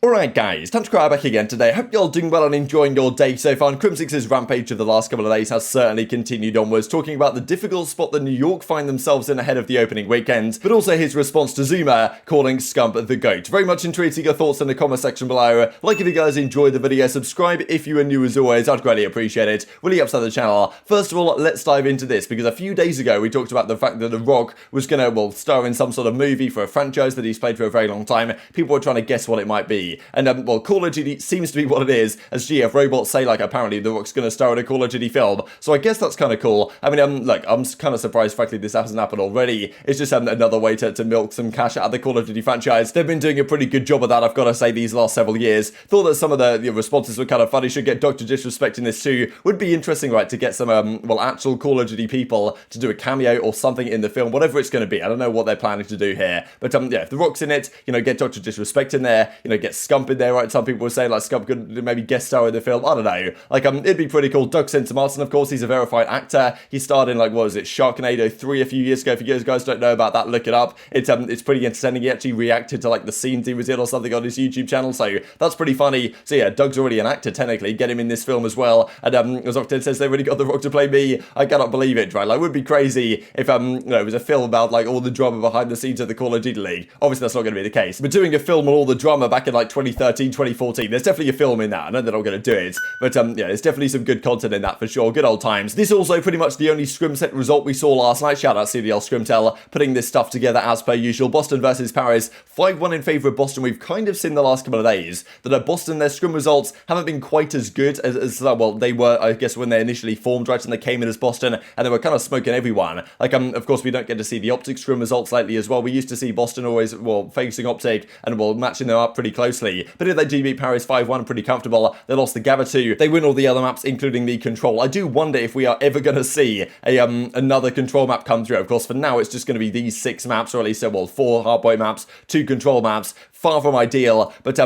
Alright guys, TacticalRab back again today. Hope you're all doing well and enjoying your day so far. And Crimsix's rampage of the last couple of days has certainly continued onwards, talking about the difficult spot that New York find themselves in ahead of the opening weekend, but also his response to Zuma, calling Scump the GOAT. Very much intrigued to your thoughts in the comment section below. Like if you guys enjoyed the video, subscribe if you are new as always, I'd greatly appreciate it. Really helps out the channel. First of all, let's dive into this, because a few days ago we talked about the fact that The Rokkr was gonna, star in some sort of movie for a franchise that he's played for a very long time. People were trying to guess what it might be. And, Call of Duty seems to be what it is, as GF robots say, like, apparently The Rokk's going to star in a Call of Duty film. So I guess that's kind of cool. I mean, look, I'm kind of surprised, frankly, this hasn't happened already. It's just another way to milk some cash out of the Call of Duty franchise. They've been doing a pretty good job of that, I've got to say, these last several years. Thought that some of the responses were kind of funny. Should get Dr. Disrespect in this too. Would be interesting, right, to get some, actual Call of Duty people to do a cameo or something in the film, whatever it's going to be. I don't know what they're planning to do here. But, yeah, if The Rokk's in it, get Dr. Disrespect in there, get Scump in there, right? Some people were saying, like, Scump could maybe guest star in the film. I don't know. Like, it'd be pretty cool. Doug Martin, of course, he's a verified actor. He starred in, like, what was it, Sharknado 3 a few years ago. If you guys don't know about that, look it up. It's pretty entertaining. He actually reacted to, like, the scenes he was in or something on his YouTube channel, so that's pretty funny. So, yeah, Doug's already an actor, technically. Get him in this film as well. And, as Octane says, they really got The Rokkr to play me. I cannot believe it, right? Like, it would be crazy if, it was a film about, like, all the drama behind the scenes of the Call of Duty League. Obviously, that's not going to be the case. But doing a film on all the drama back in, like, 2013, 2014, there's definitely a film in that. I know they're not going to do it, but yeah, there's definitely some good content in that for sure. Good old times. This is also pretty much the only scrim set result we saw last night. Shout out CDL Scrimtel putting this stuff together as per usual. Boston versus Paris, 5-1 in favour of Boston. We've kind of seen the last couple of days that at Boston, their scrim results haven't been quite as good as they were, I guess, when they initially formed, right, and they came in as Boston, and they were kind of smoking everyone. Like, of course, we don't get to see the Optic scrim results lately as well. We used to see Boston always, facing Optic and, matching them up pretty closely. But if they do beat Paris 5-1 pretty comfortable, they lost the Gabba 2. They win all the other maps, including the Control. I do wonder if we are ever going to see another Control map come through. Of course, for now, it's just going to be these 6 maps, or at least, 4 hardpoint maps, 2 Control maps. Far from ideal, but,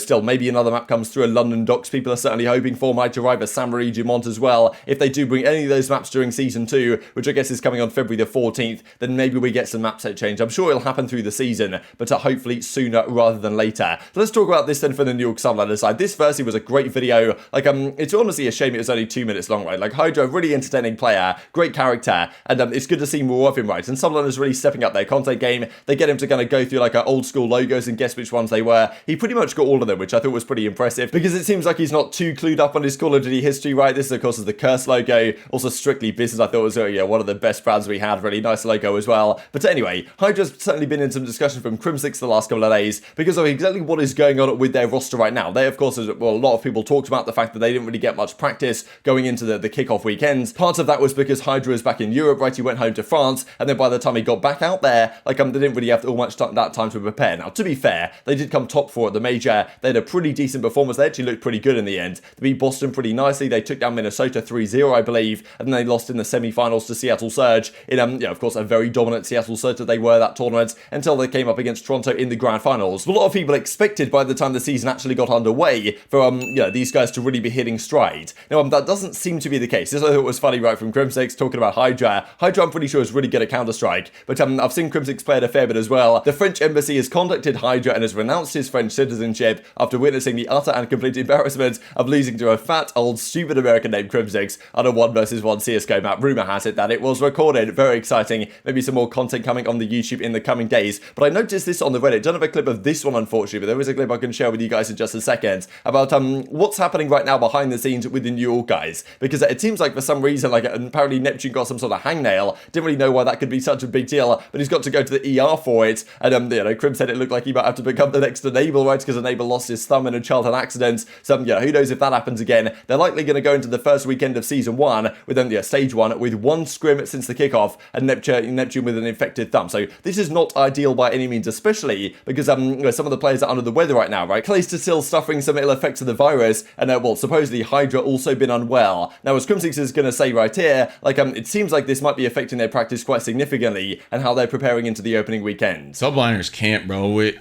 still, maybe another map comes through. A London Docks, people are certainly hoping for, might arrive. A Saint-Marie Dumont as well. If they do bring any of those maps during Season 2, which I guess is coming on February the 14th, then maybe we get some map set change. I'm sure it'll happen through the season, but hopefully sooner rather than later. So let's talk about this then for the New York Sunlighter side. This Versi was a great video. Like, it's honestly a shame it was only 2 minutes long, right? Like, Hydra, really entertaining player, great character, and it's good to see more of him, right? And Sunlighter's really stepping up their content game. They get him to kind of go through, like, old school logos and guess which ones they were. He pretty much got all of them, which I thought was pretty impressive, because it seems like he's not too clued up on his Call of Duty history, right? This, of course, is the Curse logo. Also, Strictly Business, I thought was one of the best brands we had. Really nice logo as well. But anyway, Hydra's certainly been in some discussion from Crimsix the last couple of days, because of exactly what is going on with their roster right now. They, of course, a lot of people talked about the fact that they didn't really get much practice going into the kickoff weekends. Part of that was because Hydra is back in Europe, right? He went home to France, and then by the time he got back out there, like, they didn't really have all much that time to prepare. Now, to be fair, they did come top 4 at the major. They had a pretty decent performance. They actually looked pretty good in the end. They beat Boston pretty nicely. They took down Minnesota 3-0, I believe, and then they lost in the semi-finals to Seattle Surge in, of course, a very dominant Seattle Surge that they were that tournament, until they came up against Toronto in the grand finals. A lot of people expected by the time the season actually got underway for, these guys to really be hitting stride. Now, that doesn't seem to be the case. This I thought was funny, right, from Crimsix talking about Hydra. Hydra, I'm pretty sure, is really good at Counter-Strike, but I've seen Crimsix play it a fair bit as well. The French embassy has contacted Hydra and has renounced his French citizenship after witnessing the utter and complete embarrassment of losing to a fat, old, stupid American named Crimsix on a 1v1 CSGO map. Rumour has it that it was recorded. Very exciting. Maybe some more content coming on the YouTube in the coming days. But I noticed this on the Reddit. Don't have a clip of this one, unfortunately, but there is a clip I can share with you guys in just a second about what's happening right now behind the scenes with the New York guys. Because it seems like for some reason, like, apparently Neptune got some sort of hangnail. Didn't really know why that could be such a big deal, but he's got to go to the ER for it. And, Crim said it looked like he might have to become the next Enable, right? Because Enable lost his thumb in a childhood accident. So, who knows if that happens again. They're likely going to go into the first weekend of Season 1 with them, Stage 1, with 1 scrim since the kickoff, and Neptune with an infected thumb. So this is not ideal by any means, especially because some of the players are under the weather right now, right? Clayster still suffering some ill effects of the virus, and supposedly Hydra also been unwell. Now, as Crimsix is going to say right here, like, it seems like this might be affecting their practice quite significantly, and how they're preparing into the opening weekend. Subliners can't, bro.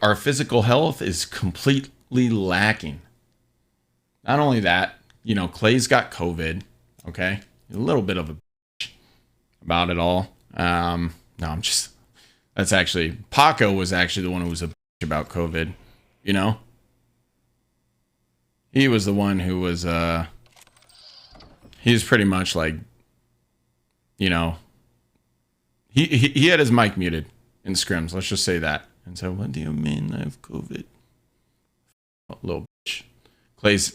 Our physical health is completely lacking. Not only that, Clay's got COVID, okay? A little bit of a bitch about it all. No, that's actually, Paco was actually the one who was a bitch about COVID. you know? He was the one who was, he was pretty much like, you know, he had his mic muted in scrims. Let's just say that. And so, what do you mean I have COVID? Oh, little bitch.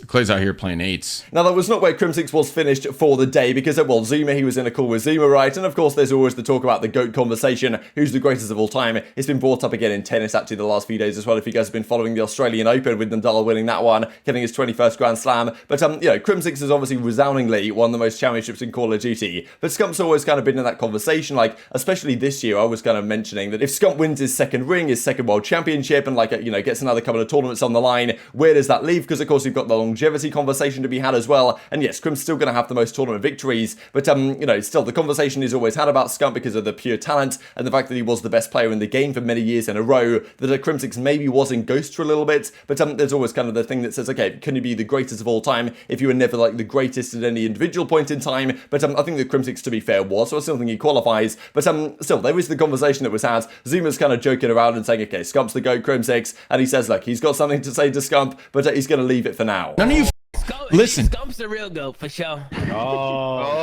Clay's out here playing 8s. Now, that was not where Crimsix was finished for the day, because well, Zuma, he was in a call with Zuma, right? And of course, there's always the talk about the GOAT conversation, who's the greatest of all time. It's been brought up again in tennis, actually, the last few days as well, if you guys have been following the Australian Open, with Nadal winning that one, getting his 21st Grand Slam. But, you know, Crimsix has obviously resoundingly won the most championships in Call of Duty. But Scump's always kind of been in that conversation, like, especially this year, I was kind of mentioning that if Scump wins his second ring, his second World Championship, and, like, you know, gets another couple of tournaments on the line, where does that leave? Because, of course, you've got the longevity conversation to be had as well. And yes, Crim's still going to have the most tournament victories, but you know, still the conversation is always had about Scump because of the pure talent and the fact that he was the best player in the game for many years in a row. That Crimsix maybe was in Ghost for a little bit, but there's always kind of the thing that says, okay, can you be the greatest of all time if you were never like the greatest at any individual point in time? But I think that Crimsix, to be fair, was, so I still think he qualifies. But still, there is the conversation that was had. Zuma's kind of joking around and saying, okay, Scump's the GOAT, Crimsix, and he says, look, he's got something to say to Scump, but he's going to leave it for now. None of you listen. Scump's the real GOAT for sure. Oh.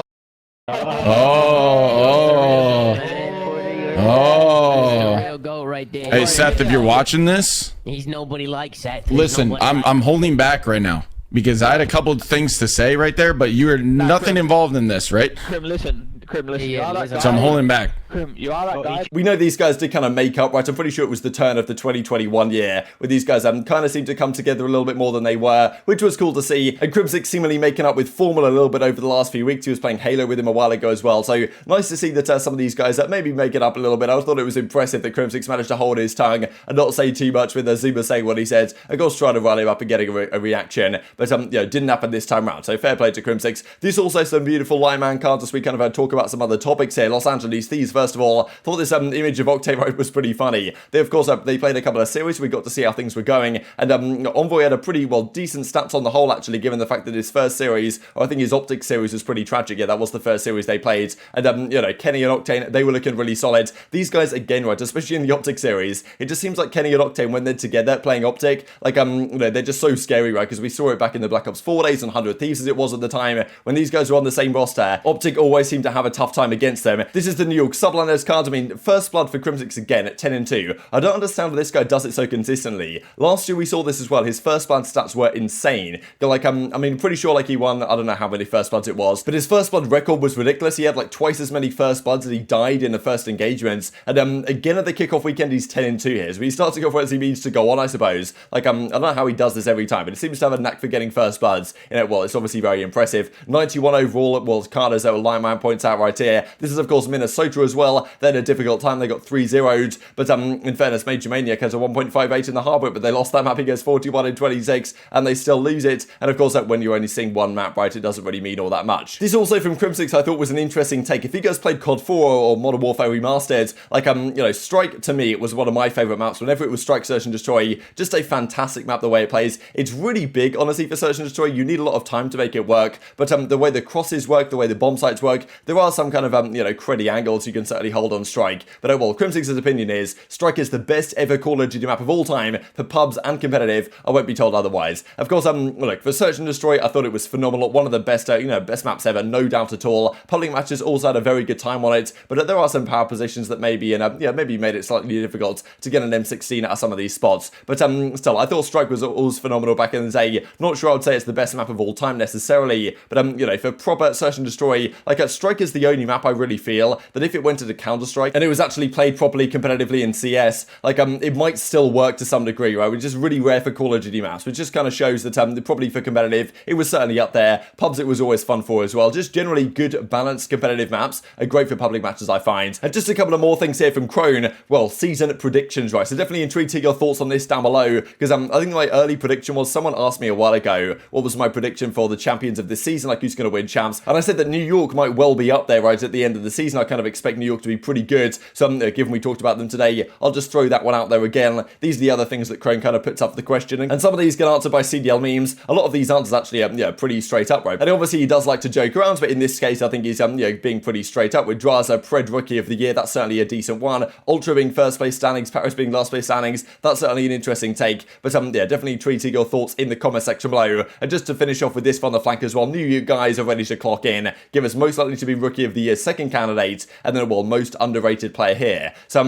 Real GOAT right there. Hey Seth, if you're watching this, he's nobody like Seth. Listen, I'm holding back right now because I had a couple of things to say right there, but you are nothing involved in this, right? Crim, listen. So I'm holding back. Crim, you are that guy. We know these guys did kind of make up, right? I'm pretty sure it was the turn of the 2021 year where these guys kind of seemed to come together a little bit more than they were, which was cool to see. And Crimsix seemingly making up with Formula a little bit over the last few weeks. He was playing Halo with him a while ago as well. So nice to see that some of these guys maybe make it up a little bit. I thought it was impressive that Crimsix managed to hold his tongue and not say too much with Zuma saying what he said. Of course, trying to rally him up and getting a reaction. But, you know, didn't happen this time around. So fair play to Crimsix. There's also some beautiful lineman cards as we kind of talk about some other topics here. Los Angeles Thieves, first of all, thought this image of Octane right was pretty funny. They, of course, they played a couple of series. We got to see how things were going. And Envoy had a pretty, well, decent stats on the whole, actually, given the fact that his first series, or I think his Optic series was pretty tragic. Yeah, that was the first series they played. And, you know, Kenny and Octane, they were looking really solid. These guys, again, right, especially in the Optic series, it just seems like Kenny and Octane, when they're together playing Optic, like, you know, they're just so scary, right? Because we saw it back in the Black Ops 4 days on 100 Thieves as it was at the time. When these guys were on the same roster, Optic always seemed to have a tough time against them. This is the New York Subliners cards. I mean, first blood for Crimsix again at 10-2. I don't understand how this guy does it so consistently. Last year we saw this as well. His first blood stats were insane. Like, I mean, pretty sure like he won, I don't know how many first bloods it was, but his first blood record was ridiculous. He had like twice as many first bloods as he died in the first engagements. And again at the kickoff weekend, he's 10-2 here. So he's starting to go for as he means to go on, I suppose. Like, I don't know how he does this every time, but it seems to have a knack for getting first bloods. You know, well, it's obviously very impressive. 91 overall at World Card, as our lineman points out right here. This is, of course, Minnesota as well. They had a difficult time. They got 3-0'd, but in fairness, Major Maniak has a 1.58 in the hardware, but they lost that map against 41 in 26, and they still lose it. And of course, when you're only seeing one map, right, it doesn't really mean all that much. This also from Crimsix, I thought was an interesting take. If you guys played COD 4 or Modern Warfare Remastered, like, you know, Strike, to me, it was one of my favorite maps. Whenever it was Strike, Search and Destroy, just a fantastic map the way it plays. It's really big, honestly, for Search and Destroy. You need a lot of time to make it work, but the way the crosses work, the way the bomb sites work, there are some kind of, you know, cruddy angles you can certainly hold on Strike. But well, Crimsix's opinion is Strike is the best ever Call of Duty map of all time for pubs and competitive. I won't be told otherwise. Of course, look, for Search and Destroy, I thought it was phenomenal. One of the best, you know, best maps ever, no doubt at all. Public matches also had a very good time on it, but there are some power positions that maybe, yeah, maybe made it slightly difficult to get an M16 at some of these spots. But still, I thought Strike was always phenomenal back in the day. Not sure I would say it's the best map of all time necessarily, but you know, for proper Search and Destroy, like, Strike is the only map I really feel that if it went into Counter-Strike and it was actually played properly competitively in CS, like, it might still work to some degree, right? Which is really rare for Call of Duty maps, which just kind of shows that probably for competitive, it was certainly up there. Pubs, it was always fun for as well. Just generally good, balanced, competitive maps are great for public matches, I find. And just a couple of more things here from Crone. Well, season predictions, right? So definitely intrigued to hear your thoughts on this down below, because I think my early prediction was, someone asked me a while ago, what was my prediction for the champions of this season, like who's going to win champs, and I said that New York might well be up up there, right, at the end of the season. I kind of expect New York to be pretty good. So, given we talked about them today, I'll just throw that one out there again. These are the other things that Crone kind of puts up the question. And some of these get answered by CDL memes. A lot of these answers actually are, pretty straight up, right? And obviously he does like to joke around, but in this case, I think he's, being pretty straight up with Drazah, Pred Rookie of the Year. That's certainly a decent one. Ultra being first place standings, Paris being last place standings. That's certainly an interesting take. But, definitely tweeting your thoughts in the comment section below. And just to finish off with this from the flank as well, you guys are ready to clock in. Give us most likely to be Rookie of the Year, second candidate, and then, well, most underrated player here. So,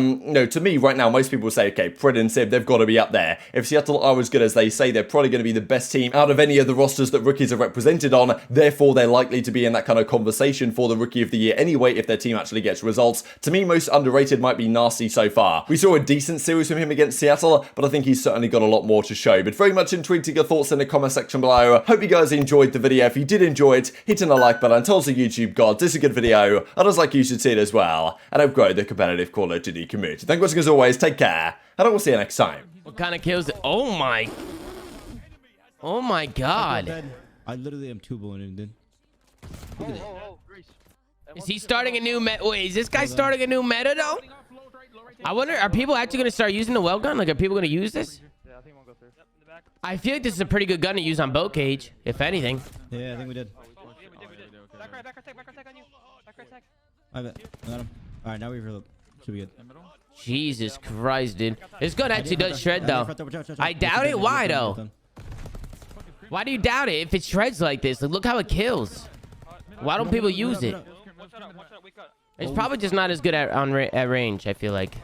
to me, right now, most people say, okay, Pred and Simp, they've got to be up there. If Seattle are as good as they say, they're probably going to be the best team out of any of the rosters that rookies are represented on. Therefore, they're likely to be in that kind of conversation for the Rookie of the Year anyway if their team actually gets results. To me, most underrated might be Nasty so far. We saw a decent series from him against Seattle, but I think he's certainly got a lot more to show. But very much intrigued to your thoughts in the comment section below. Hope you guys enjoyed the video. If you did enjoy it, hitting the like button tells the YouTube gods this is a good video. Others like you should see it as well. And help grow the competitive Call of Duty community. Thank you for watching as always. Take care. And I will see you next time. What kind of kills? Oh my god. I literally am two-balling dude. Look at it. Is he starting a new meta? Wait, is this guy starting a new meta though? I wonder, are people actually going to start using the well gun? Like, are people going to use this? Yeah, I think we'll go through. Yep, in the back. I feel like this is a pretty good gun to use on boat cage, if anything. Yeah, I think we did. We did. Back right tag on you. Back right tag. I bet. I got him. All right, now we reload. Should be good. Jesus Christ, dude. This gun actually does shred though. I doubt it. Why though? Why do you doubt it if it shreds like this? Like, look how it kills. Why don't people use it? It's probably just not as good at range, I feel like.